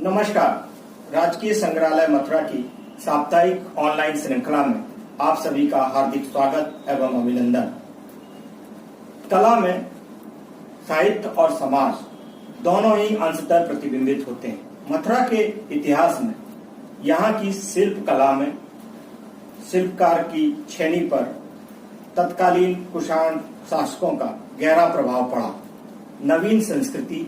नमस्कार। राजकीय संग्रहालय मथुरा की साप्ताहिक ऑनलाइन श्रृंखला में आप सभी का हार्दिक स्वागत एवं अभिनंदन। कला में साहित्य और समाज दोनों ही अंशतः प्रतिबिंबित होते हैं। मथुरा के इतिहास में यहाँ की शिल्प कला में शिल्पकार की छेनी पर तत्कालीन कुषाण शासकों का गहरा प्रभाव पड़ा। नवीन संस्कृति,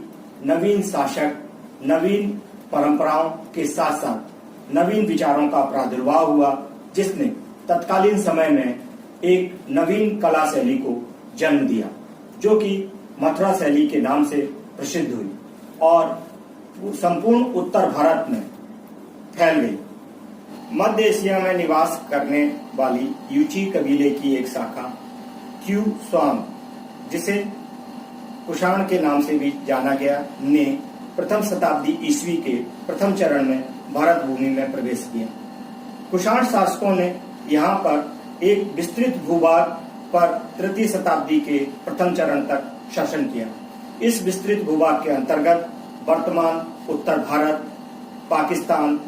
नवीन शासक, नवीन परंपराओं के साथ साथ नवीन विचारों का प्रादुर्भाव हुआ, जिसने तत्कालीन समय में एक नवीन कला शैली को जन्म दिया, जो कि मथुरा शैली के नाम से प्रसिद्ध हुई और संपूर्ण उत्तर भारत में फैल गई। मध्य एशिया में निवास करने वाली यूची कबीले की एक शाखा क्यू स्वांग, जिसे कुषाण के नाम से भी जाना गया, ने प्रथम शताब्दी ईस्वी के प्रथम चरण में भारत भूमि में प्रवेश किया। कुषाण शासकों ने यहाँ पर एक विस्तृत भूभाग पर तृतीय शताब्दी के प्रथम चरण तक शासन किया। इस विस्तृत भूभाग के अंतर्गत वर्तमान उत्तर भारत, पाकिस्तान,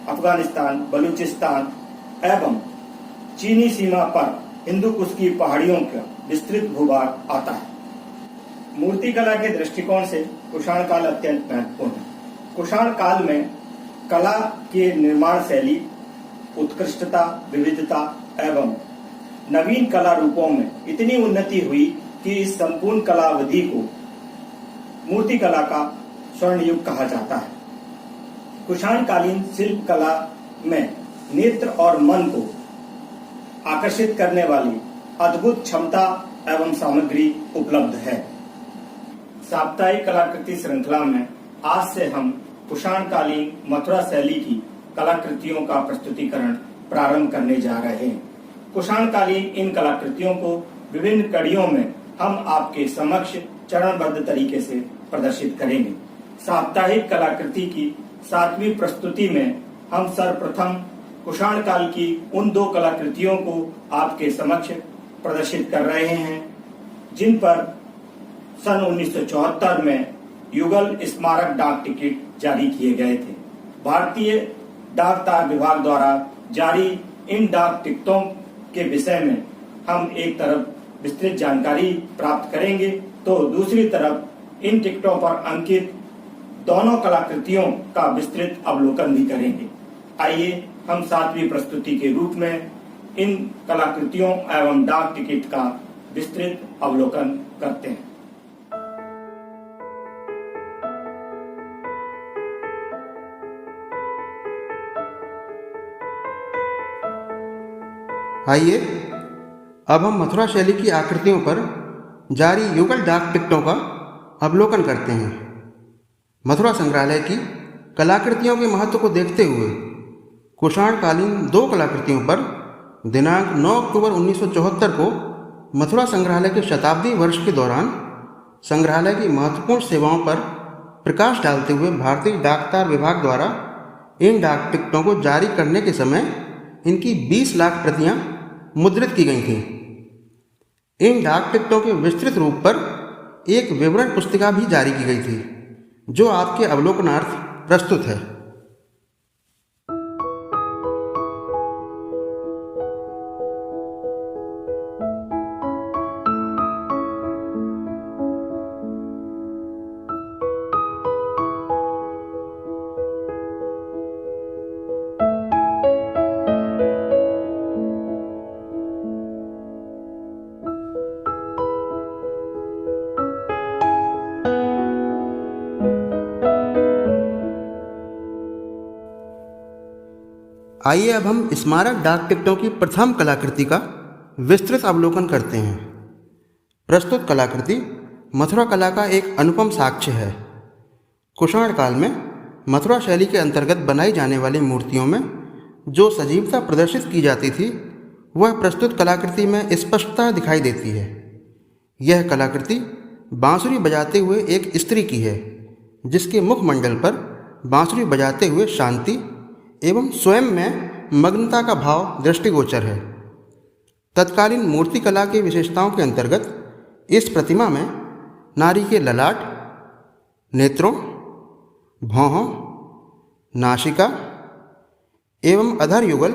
अफगानिस्तान, बलूचिस्तान एवं चीनी सीमा पर हिंदू कुश की पहाड़ियों का विस्तृत भूभाग आता है। मूर्तिकला के दृष्टिकोण से कुषाण काल अत्यंत महत्वपूर्ण है। कुषाण काल में कला के निर्माण शैली, उत्कृष्टता, विविधता एवं नवीन कला रूपों में इतनी उन्नति हुई कि इस संपूर्ण कला अवधि को मूर्तिकला का स्वर्ण युग कहा जाता है। कुषाण कालीन शिल्प कला में नेत्र और मन को आकर्षित करने वाली अद्भुत क्षमता एवं सामग्री उपलब्ध है। साप्ताहिक कलाकृति श्रृंखला में आज से हम कुषाण कालीन मथुरा शैली की कलाकृतियों का प्रस्तुतिकरण प्रारंभ करने जा रहे हैं। कुषाण कालीन इन कलाकृतियों को विभिन्न कड़ियों में हम आपके समक्ष चरणबद्ध तरीके से प्रदर्शित करेंगे। साप्ताहिक कलाकृति की 7वीं प्रस्तुति में हम सर्वप्रथम कुषाण काल की उन 2 कलाकृतियों को आपके समक्ष प्रदर्शित कर रहे हैं, जिन पर सन 1974 में युगल स्मारक डाक टिकट जारी किए गए थे। भारतीय डाक तार विभाग द्वारा जारी इन डाक टिकटों के विषय में हम एक तरफ विस्तृत जानकारी प्राप्त करेंगे, तो दूसरी तरफ इन टिकटों पर अंकित दोनों कलाकृतियों का विस्तृत अवलोकन भी करेंगे। आइए हम 7वीं प्रस्तुति के रूप में इन कलाकृतियों एवं डाक टिकट का विस्तृत अवलोकन करते हैं। आइए अब हम मथुरा शैली की आकृतियों पर जारी युगल डाक टिकटों का अवलोकन करते हैं। मथुरा संग्रहालय की कलाकृतियों के महत्व को देखते हुए कुषाण कालीन 2 कलाकृतियों पर दिनांक 9 अक्टूबर 1974 को मथुरा संग्रहालय के शताब्दी वर्ष के दौरान संग्रहालय की महत्वपूर्ण सेवाओं पर प्रकाश डालते हुए भारतीय डाक तार विभाग द्वारा इन डाक टिकटों को जारी करने के समय इनकी 20 लाख प्रतियां मुद्रित की गई थीं। इन डाक टिकटों के विस्तृत रूप पर एक विवरण पुस्तिका भी जारी की गई थी, जो आपके अवलोकनार्थ प्रस्तुत है। आइए अब हम स्मारक डाक टिकटों की प्रथम कलाकृति का विस्तृत अवलोकन करते हैं। प्रस्तुत कलाकृति मथुरा कला का एक अनुपम साक्ष्य है। कुषाण काल में मथुरा शैली के अंतर्गत बनाई जाने वाली मूर्तियों में जो सजीवता प्रदर्शित की जाती थी, वह प्रस्तुत कलाकृति में स्पष्टता दिखाई देती है। यह कलाकृति बांसुरी बजाते हुए एक स्त्री की है, जिसके मुखमंडल पर बांसुरी बजाते हुए शांति एवं स्वयं में मग्नता का भाव दृष्टिगोचर है। तत्कालीन मूर्तिकला की विशेषताओं के अंतर्गत इस प्रतिमा में नारी के ललाट, नेत्रों, भौहों नासिका एवं अधर युगल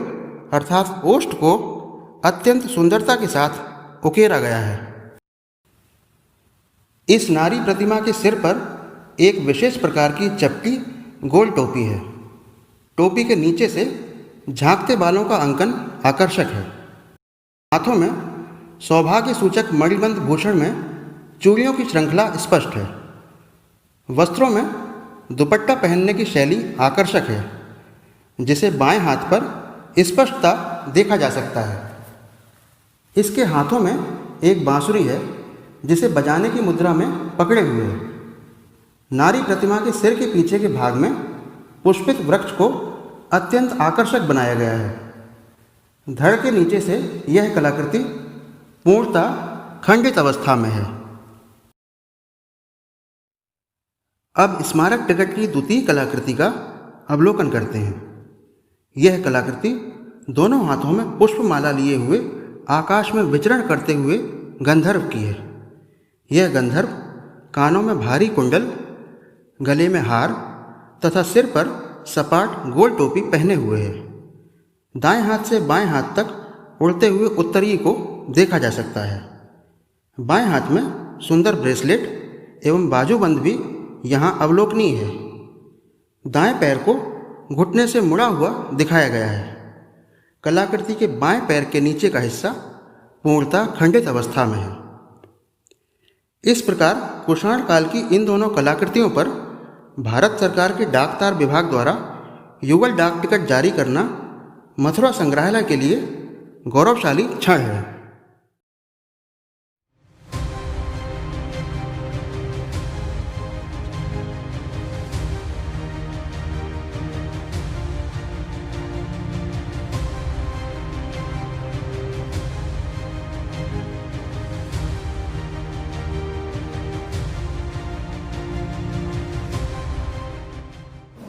अर्थात ओष्ठ को अत्यंत सुंदरता के साथ उकेरा गया है। इस नारी प्रतिमा के सिर पर एक विशेष प्रकार की चपटी गोल टोपी है। टोपी के नीचे से झांकते बालों का अंकन आकर्षक है। हाथों में सौभाग्य सूचक मणिबंध भूषण में चूड़ियों की श्रृंखला स्पष्ट है। वस्त्रों में दुपट्टा पहनने की शैली आकर्षक है, जिसे बाएं हाथ पर स्पष्टता देखा जा सकता है। इसके हाथों में एक बांसुरी है, जिसे बजाने की मुद्रा में पकड़े हुए है। नारी प्रतिमा के सिर के पीछे के भाग में पुष्पित वृक्ष को अत्यंत आकर्षक बनाया गया है। धड़ के नीचे से यह कलाकृति पूर्णतः खंडित अवस्था में है। अब स्मारक टिकट की द्वितीय कलाकृति का अवलोकन करते हैं। यह कलाकृति दोनों हाथों में पुष्पमाला लिए हुए आकाश में विचरण करते हुए गंधर्व की है। यह गंधर्व कानों में भारी कुंडल, गले में हार तथा सिर पर सपाट गोल टोपी पहने हुए है। दाएं हाथ से बाएं हाथ तक उड़ते हुए उत्तरीय को देखा जा सकता है। बाएं हाथ में सुंदर ब्रेसलेट एवं बाजूबंद भी यहाँ अवलोकनीय है। दाएं पैर को घुटने से मुड़ा हुआ दिखाया गया है। कलाकृति के बाएं पैर के नीचे का हिस्सा पूर्णतः खंडित अवस्था में है। इस प्रकार कुषाण काल की इन दोनों कलाकृतियों पर भारत सरकार के डाक तार विभाग द्वारा युगल डाक टिकट जारी करना मथुरा संग्रहालय के लिए गौरवशाली क्षण है।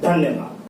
धन्यवाद।